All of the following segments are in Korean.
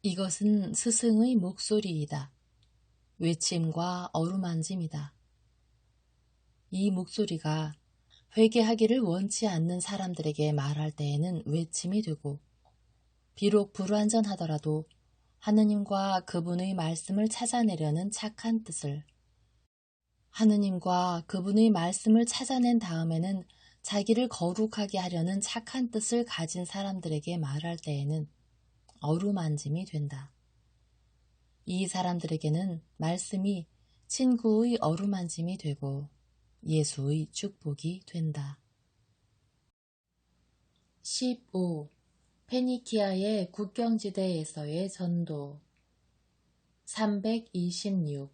이것은 스승의 목소리이다. 외침과 어루만짐이다. 이 목소리가 회개하기를 원치 않는 사람들에게 말할 때에는 외침이 되고, 비록 불완전하더라도 하느님과 그분의 말씀을 찾아내려는 착한 뜻을, 하느님과 그분의 말씀을 찾아낸 다음에는 자기를 거룩하게 하려는 착한 뜻을 가진 사람들에게 말할 때에는 어루만짐이 된다. 이 사람들에게는 말씀이 친구의 어루만짐이 되고 예수의 축복이 된다. 15. 페니키아의 국경지대에서의 전도. 326.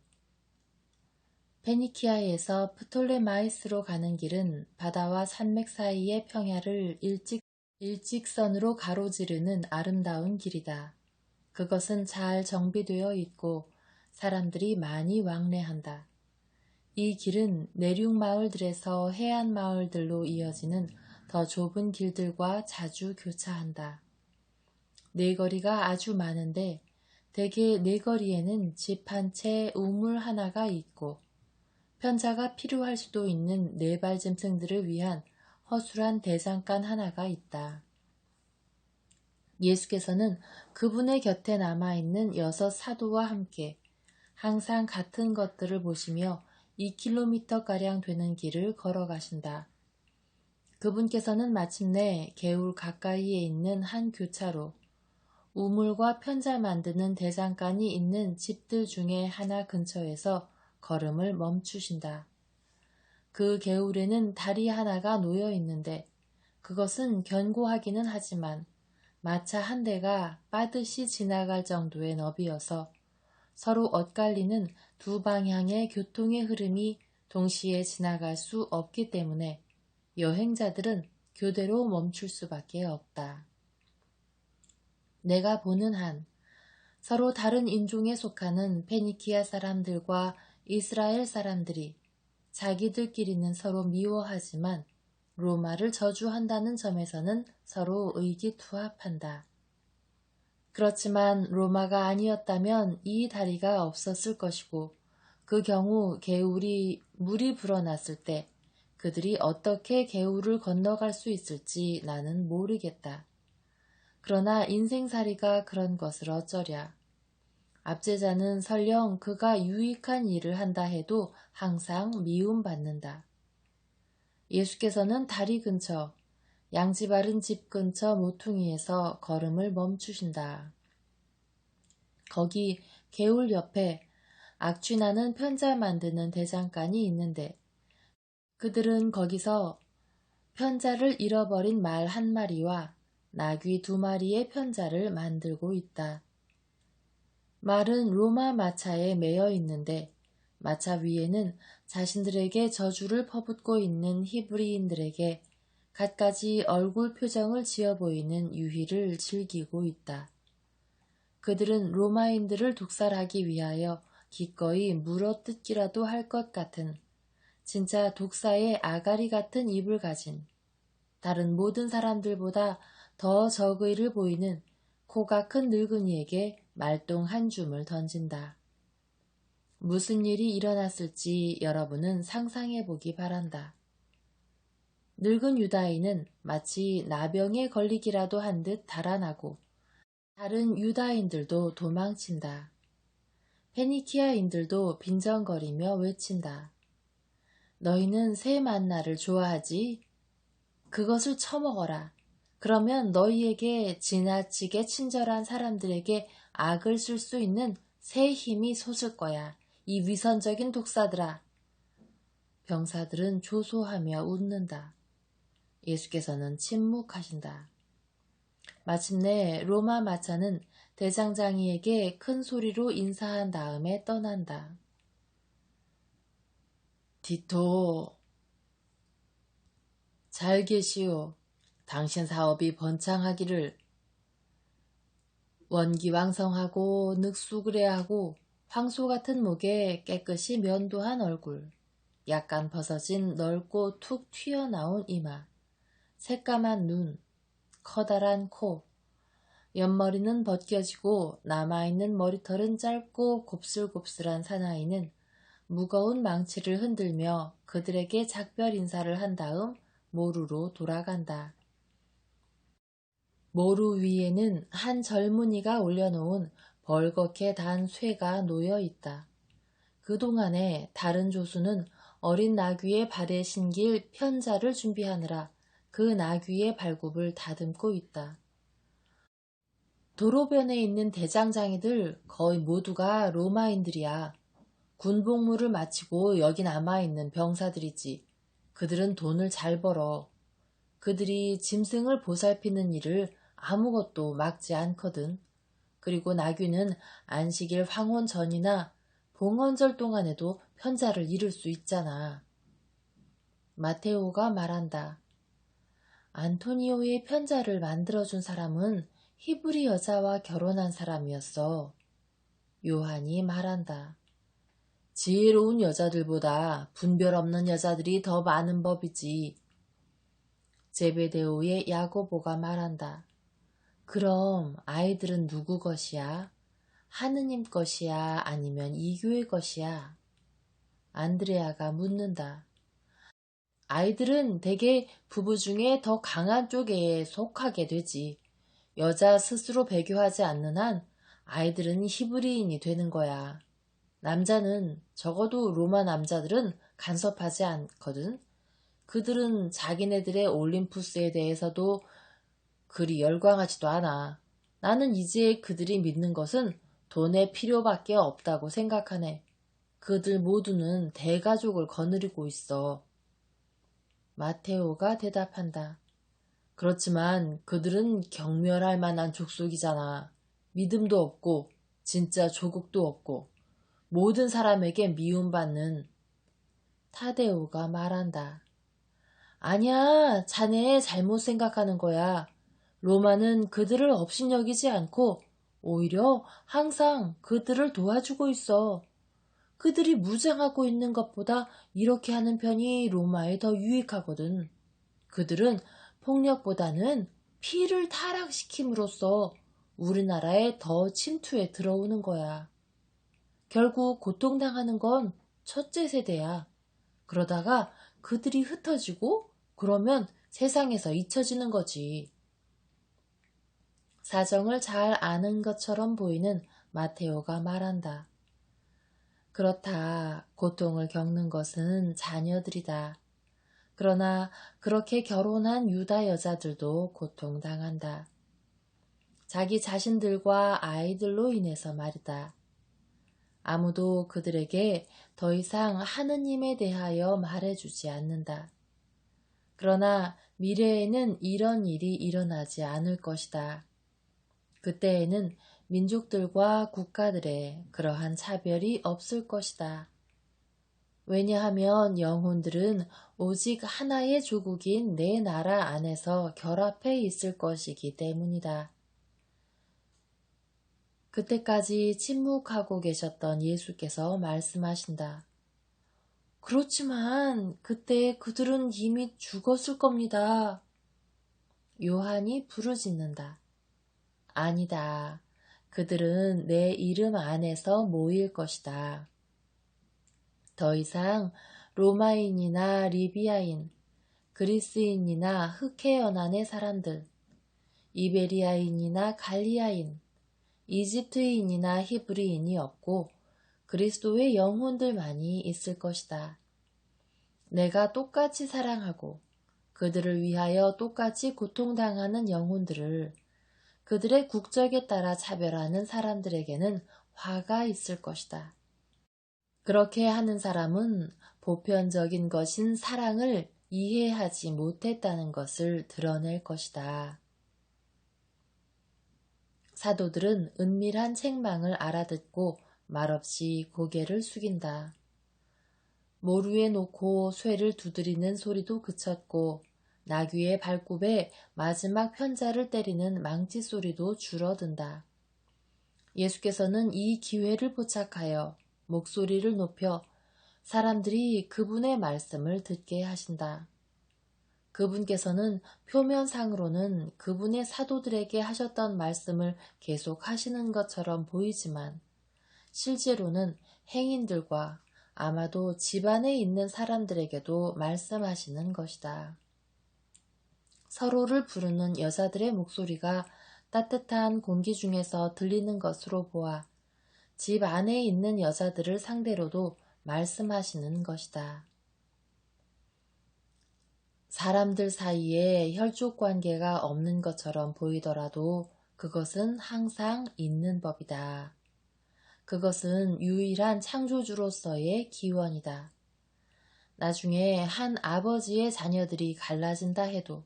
페니키아에서 프톨레마이스로 가는 길은 바다와 산맥 사이의 평야를 일직선으로 가로지르는 아름다운 길이다. 그것은 잘 정비되어 있고 사람들이 많이 왕래한다. 이 길은 내륙 마을들에서 해안 마을들로 이어지는 더 좁은 길들과 자주 교차한다. 네거리가 아주 많은데 대개 네거리에는 집 한 채 우물 하나가 있고 편자가 필요할 수도 있는 네발 짐승들을 위한 허술한 대장간 하나가 있다. 예수께서는 그분의 곁에 남아있는 6 사도와 함께 항상 같은 것들을 보시며 2km가량 되는 길을 걸어가신다. 그분께서는 마침내 개울 가까이에 있는 한 교차로 우물과 편자 만드는 대장간이 있는 집들 중에 하나 근처에서 걸음을 멈추신다. 그 개울에는 다리 하나가 놓여 있는데 그것은 견고하기는 하지만 마차 한 대가 빠듯이 지나갈 정도의 너비여서 서로 엇갈리는 두 방향의 교통의 흐름이 동시에 지나갈 수 없기 때문에 여행자들은 교대로 멈출 수밖에 없다. 내가 보는 한 서로 다른 인종에 속하는 페니키아 사람들과 이스라엘 사람들이 자기들끼리는 서로 미워하지만 로마를 저주한다는 점에서는 서로 의기투합한다. 그렇지만 로마가 아니었다면 이 다리가 없었을 것이고 그 경우 물이 불어났을 때 그들이 어떻게 개울을 건너갈 수 있을지 나는 모르겠다. 그러나 인생살이가 그런 것을 어쩌랴. 압제자는 설령 그가 유익한 일을 한다 해도 항상 미움받는다. 예수께서는 다리 근처, 양지 바른 집 근처 모퉁이에서 걸음을 멈추신다. 거기 개울 옆에 악취나는 편자 만드는 대장간이 있는데 그들은 거기서 편자를 잃어버린 말 1마리와 나귀 2마리의 편자를 만들고 있다. 말은 로마 마차에 매여 있는데 마차 위에는 자신들에게 저주를 퍼붓고 있는 히브리인들에게 갖가지 얼굴 표정을 지어 보이는 유희를 즐기고 있다. 그들은 로마인들을 독살하기 위하여 기꺼이 물어뜯기라도 할 것 같은 진짜 독사의 아가리 같은 입을 가진 다른 모든 사람들보다 더 적의를 보이는 코가 큰 늙은이에게 말똥 한 줌을 던진다. 무슨 일이 일어났을지 여러분은 상상해 보기 바란다. 늙은 유다인은 마치 나병에 걸리기라도 한 듯 달아나고 다른 유다인들도 도망친다. 페니키아인들도 빈정거리며 외친다. 너희는 새 만나를 좋아하지? 그것을 처먹어라. 그러면 너희에게 지나치게 친절한 사람들에게 악을 쓸 수 있는 새 힘이 솟을 거야. 이 위선적인 독사들아. 병사들은 조소하며 웃는다. 예수께서는 침묵하신다. 마침내 로마 마차는 대장장이에게 큰 소리로 인사한 다음에 떠난다. 디토, 잘 계시오. 당신 사업이 번창하기를. 원기왕성하고 늑수그레하고 황소 같은 목에 깨끗이 면도한 얼굴, 약간 벗어진 넓고 툭 튀어나온 이마, 새까만 눈, 커다란 코, 옆머리는 벗겨지고 남아있는 머리털은 짧고 곱슬곱슬한 사나이는 무거운 망치를 흔들며 그들에게 작별 인사를 한 다음 모루로 돌아간다. 모루 위에는 한 젊은이가 올려놓은 벌겋게 단 쇠가 놓여 있다. 그동안에 다른 조수는 어린 나귀의 발에 신길 편자를 준비하느라 그 나귀의 발굽을 다듬고 있다. 도로변에 있는 대장장이들 거의 모두가 로마인들이야. 군복무를 마치고 여기 남아있는 병사들이지. 그들은 돈을 잘 벌어. 그들이 짐승을 보살피는 일을 아무것도 막지 않거든. 그리고 나귀는 안식일 황혼 전이나 봉헌절 동안에도 편자를 이룰 수 있잖아. 마테오가 말한다. 안토니오의 편자를 만들어준 사람은 히브리 여자와 결혼한 사람이었어. 요한이 말한다. 지혜로운 여자들보다 분별 없는 여자들이 더 많은 법이지. 제베데오의 야고보가 말한다. 그럼 아이들은 누구 것이야? 하느님 것이야? 아니면 이 교회 것이야? 안드레아가 묻는다. 아이들은 대개 부부 중에 더 강한 쪽에 속하게 되지. 여자 스스로 배교하지 않는 한 아이들은 히브리인이 되는 거야. 남자는 적어도 로마 남자들은 간섭하지 않거든. 그들은 자기네들의 올림푸스에 대해서도 그리 열광하지도 않아. 나는 이제 그들이 믿는 것은 돈의 필요밖에 없다고 생각하네. 그들 모두는 대가족을 거느리고 있어. 마테오가 대답한다. 그렇지만 그들은 경멸할 만한 족속이잖아. 믿음도 없고 진짜 조국도 없고 모든 사람에게 미움받는. 타데오가 말한다. 아니야, 자네 잘못 생각하는 거야. 로마는 그들을 업신여기지 않고 오히려 항상 그들을 도와주고 있어. 그들이 무장하고 있는 것보다 이렇게 하는 편이 로마에 더 유익하거든. 그들은 폭력보다는 피를 타락시킴으로써 우리나라에 더 침투에 들어오는 거야. 결국 고통당하는 건 첫째 세대야. 그러다가 그들이 흩어지고 그러면 세상에서 잊혀지는 거지. 사정을 잘 아는 것처럼 보이는 마테오가 말한다. 그렇다. 고통을 겪는 것은 자녀들이다. 그러나 그렇게 결혼한 유다 여자들도 고통당한다. 자기 자신들과 아이들로 인해서 말이다. 아무도 그들에게 더 이상 하느님에 대하여 말해주지 않는다. 그러나 미래에는 이런 일이 일어나지 않을 것이다. 그때에는 민족들과 국가들의 그러한 차별이 없을 것이다. 왜냐하면 영혼들은 오직 하나의 조국인 내 나라 안에서 결합해 있을 것이기 때문이다. 그때까지 침묵하고 계셨던 예수께서 말씀하신다. 그렇지만 그때 그들은 이미 죽었을 겁니다. 요한이 부르짖는다. 아니다. 그들은 내 이름 안에서 모일 것이다. 더 이상 로마인이나 리비아인, 그리스인이나 흑해연안의 사람들, 이베리아인이나 갈리아인, 이집트인이나 히브리인이 없고 그리스도의 영혼들만이 있을 것이다. 내가 똑같이 사랑하고 그들을 위하여 똑같이 고통당하는 영혼들을 그들의 국적에 따라 차별하는 사람들에게는 화가 있을 것이다. 그렇게 하는 사람은 보편적인 것인 사랑을 이해하지 못했다는 것을 드러낼 것이다. 사도들은 은밀한 책망을 알아듣고 말없이 고개를 숙인다. 모루에 놓고 쇠를 두드리는 소리도 그쳤고 나귀의 발굽에 마지막 편자를 때리는 망치 소리도 줄어든다. 예수께서는 이 기회를 포착하여 목소리를 높여 사람들이 그분의 말씀을 듣게 하신다. 그분께서는 표면상으로는 그분의 사도들에게 하셨던 말씀을 계속 하시는 것처럼 보이지만 실제로는 행인들과 아마도 집안에 있는 사람들에게도 말씀하시는 것이다. 서로를 부르는 여자들의 목소리가 따뜻한 공기 중에서 들리는 것으로 보아 집 안에 있는 여자들을 상대로도 말씀하시는 것이다. 사람들 사이에 혈족 관계가 없는 것처럼 보이더라도 그것은 항상 있는 법이다. 그것은 유일한 창조주로서의 기원이다. 나중에 한 아버지의 자녀들이 갈라진다 해도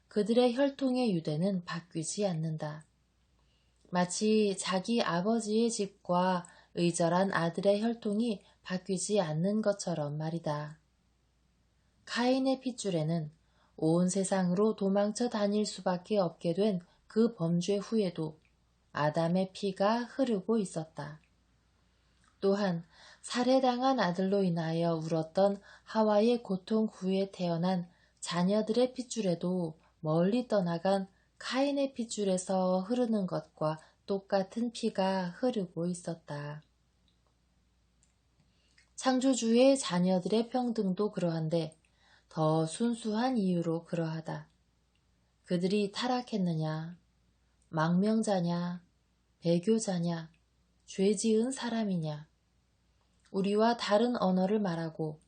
그들의 혈통의 유대는 바뀌지 않는다. 마치 자기 아버지의 집과 의절한 아들의 혈통이 바뀌지 않는 것처럼 말이다. 카인의 핏줄에는 온 세상으로 도망쳐 다닐 수밖에 없게 된 그 범죄 후에도 아담의 피가 흐르고 있었다. 또한 살해당한 아들로 인하여 울었던 하와의 고통 후에 태어난 자녀들의 핏줄에도 멀리 떠나간 카인의 핏줄에서 흐르는 것과 똑같은 피가 흐르고 있었다. 창조주의 자녀들의 평등도 그러한데 더 순수한 이유로 그러하다. 그들이 타락했느냐, 망명자냐, 배교자냐, 죄지은 사람이냐, 우리와 다른 언어를 말하고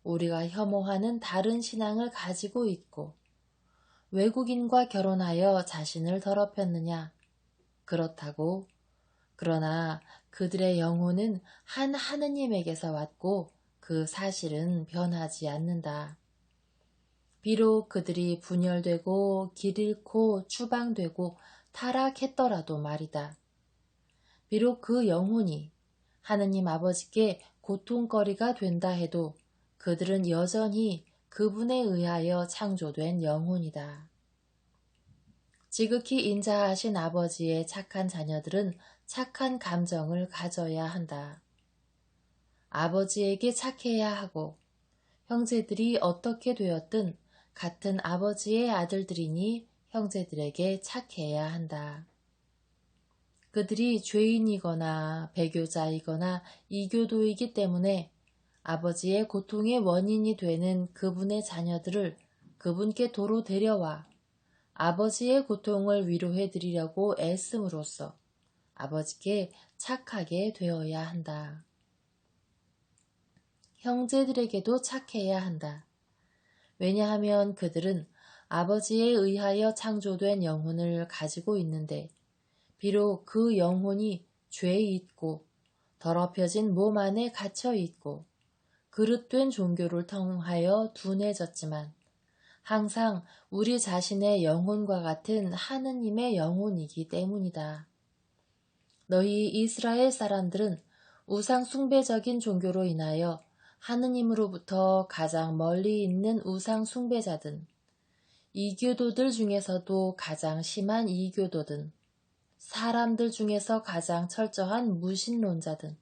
우리가 혐오하는 다른 신앙을 가지고 있고 외국인과 결혼하여 자신을 더럽혔느냐, 그렇다고. 그러나 그들의 영혼은 한 하느님에게서 왔고 그 사실은 변하지 않는다. 비록 그들이 분열되고 길 잃고 추방되고 타락했더라도 말이다. 비록 그 영혼이 하느님 아버지께 고통거리가 된다 해도 그들은 여전히 그분에 의하여 창조된 영혼이다. 지극히 인자하신 아버지의 착한 자녀들은 착한 감정을 가져야 한다. 아버지에게 착해야 하고 형제들이 어떻게 되었든 같은 아버지의 아들들이니 형제들에게 착해야 한다. 그들이 죄인이거나 배교자이거나 이교도이기 때문에 아버지의 고통의 원인이 되는 그분의 자녀들을 그분께 도로 데려와 아버지의 고통을 위로해 드리려고 애씀으로써 아버지께 착하게 되어야 한다. 형제들에게도 착해야 한다. 왜냐하면 그들은 아버지에 의하여 창조된 영혼을 가지고 있는데 비록 그 영혼이 죄에 있고 더럽혀진 몸 안에 갇혀 있고 그릇된 종교를 통하여 둔해졌지만 항상 우리 자신의 영혼과 같은 하느님의 영혼이기 때문이다. 너희 이스라엘 사람들은 우상 숭배적인 종교로 인하여 하느님으로부터 가장 멀리 있는 우상 숭배자든 이교도들 중에서도 가장 심한 이교도든 사람들 중에서 가장 철저한 무신론자든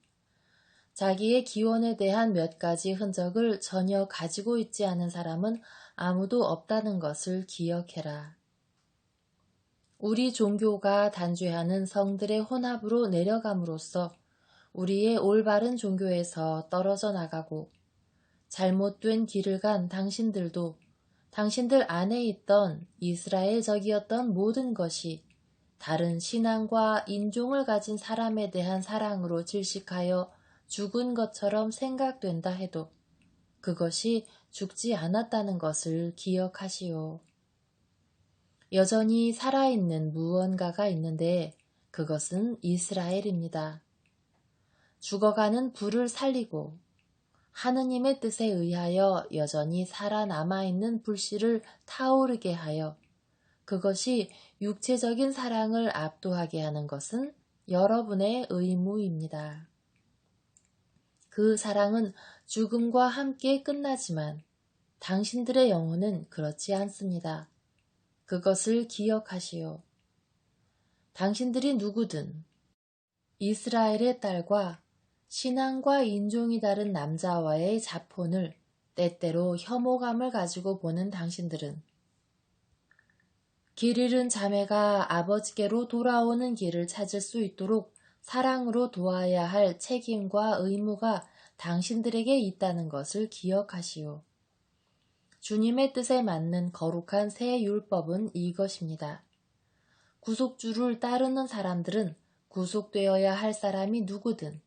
자기의 기원에 대한 몇 가지 흔적을 전혀 가지고 있지 않은 사람은 아무도 없다는 것을 기억해라. 우리 종교가 단죄하는 성들의 혼합으로 내려감으로써 우리의 올바른 종교에서 떨어져 나가고 잘못된 길을 간 당신들도 당신들 안에 있던 이스라엘적이었던 모든 것이 다른 신앙과 인종을 가진 사람에 대한 사랑으로 질식하여 죽은 것처럼 생각된다 해도 그것이 죽지 않았다는 것을 기억하시오. 여전히 살아있는 무언가가 있는데 그것은 이스라엘입니다. 죽어가는 불을 살리고 하느님의 뜻에 의하여 여전히 살아남아있는 불씨를 타오르게 하여 그것이 육체적인 사랑을 압도하게 하는 것은 여러분의 의무입니다. 그 사랑은 죽음과 함께 끝나지만 당신들의 영혼은 그렇지 않습니다. 그것을 기억하시오. 당신들이 누구든 이스라엘의 딸과 신앙과 인종이 다른 남자와의 자폰을 때때로 혐오감을 가지고 보는 당신들은 길 잃은 자매가 아버지께로 돌아오는 길을 찾을 수 있도록 사랑으로 도와야 할 책임과 의무가 당신들에게 있다는 것을 기억하시오. 주님의 뜻에 맞는 거룩한 새 율법은 이것입니다. 구속주를 따르는 사람들은 구속되어야 할 사람이 누구든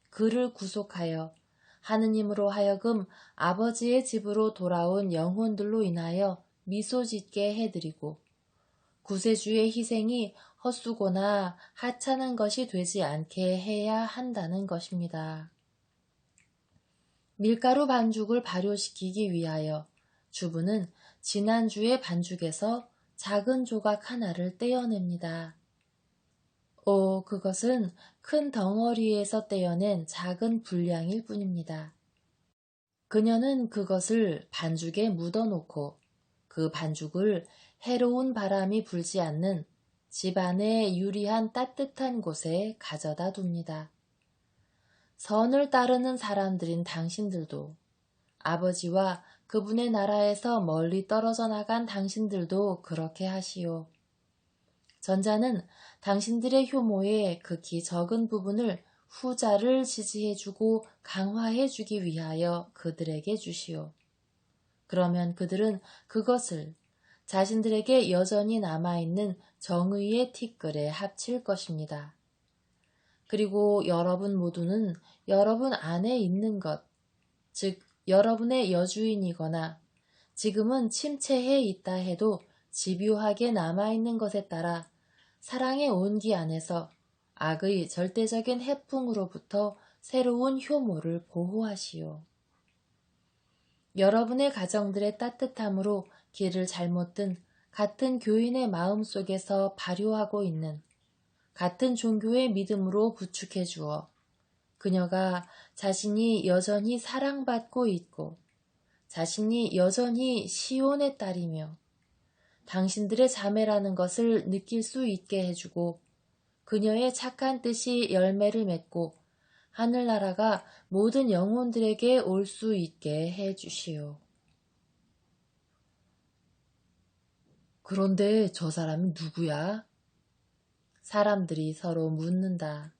그를 구속하여 하느님으로 하여금 아버지의 집으로 돌아온 영혼들로 인하여 미소 짓게 해드리고 구세주의 희생이 헛수고나 하찮은 것이 되지 않게 해야 한다는 것입니다. 밀가루 반죽을 발효시키기 위하여 주부는 지난주의 반죽에서 작은 조각 하나를 떼어냅니다. 그것은 큰 덩어리에서 떼어낸 작은 분량일 뿐입니다. 그녀는 그것을 반죽에 묻어놓고 그 반죽을 해로운 바람이 불지 않는 집 안의 유리한 따뜻한 곳에 가져다 둡니다. 선을 따르는 사람들인 당신들도 아버지와 그분의 나라에서 멀리 떨어져 나간 당신들도 그렇게 하시오. 전자는 당신들의 효모의 극히 적은 부분을 후자를 지지해주고 강화해주기 위하여 그들에게 주시오. 그러면 그들은 그것을 자신들에게 여전히 남아있는 정의의 티끌에 합칠 것입니다. 그리고 여러분 모두는 여러분 안에 있는 것, 즉 여러분의 여주인이거나 지금은 침체해 있다 해도 집요하게 남아있는 것에 따라 사랑의 온기 안에서 악의 절대적인 해풍으로부터 새로운 효모를 보호하시오. 여러분의 가정들의 따뜻함으로 길을 잘못 든 같은 교인의 마음 속에서 발효하고 있는 같은 종교의 믿음으로 부축해 주어 그녀가 자신이 여전히 사랑받고 있고 자신이 여전히 시온의 딸이며 당신들의 자매라는 것을 느낄 수 있게 해주고 그녀의 착한 뜻이 열매를 맺고 하늘나라가 모든 영혼들에게 올 수 있게 해주시오. 그런데 저 사람이 누구야? 사람들이 서로 묻는다.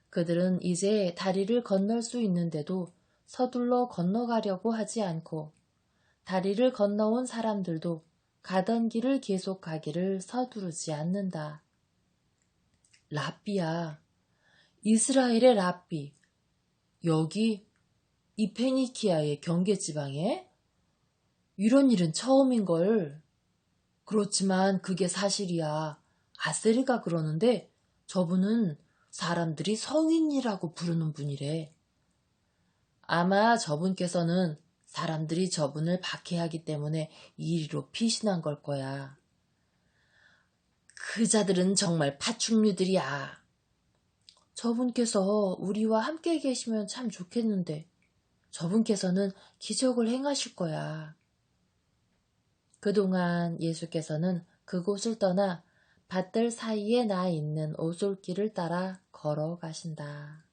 그들은 이제 다리를 건널 수 있는데도 서둘러 건너가려고 하지 않고 다리를 건너온 사람들도 가던 길을 계속가기를 서두르지 않는다. 랍비야. 이스라엘의 랍비. 여기 이 페니키아의 경계지방에? 이런 일은 처음인걸. 그렇지만 그게 사실이야. 아세르가 그러는데 저분은 사람들이 성인이라고 부르는 분이래. 아마 저분께서는 사람들이 저분을 박해하기 때문에 이리로 피신한 걸 거야. 그 자들은 정말 파충류들이야. 저분께서 우리와 함께 계시면 참 좋겠는데 저분께서는 기적을 행하실 거야. 그동안 예수께서는 그곳을 떠나 밭들 사이에 나 있는 오솔길을 따라 걸어가신다.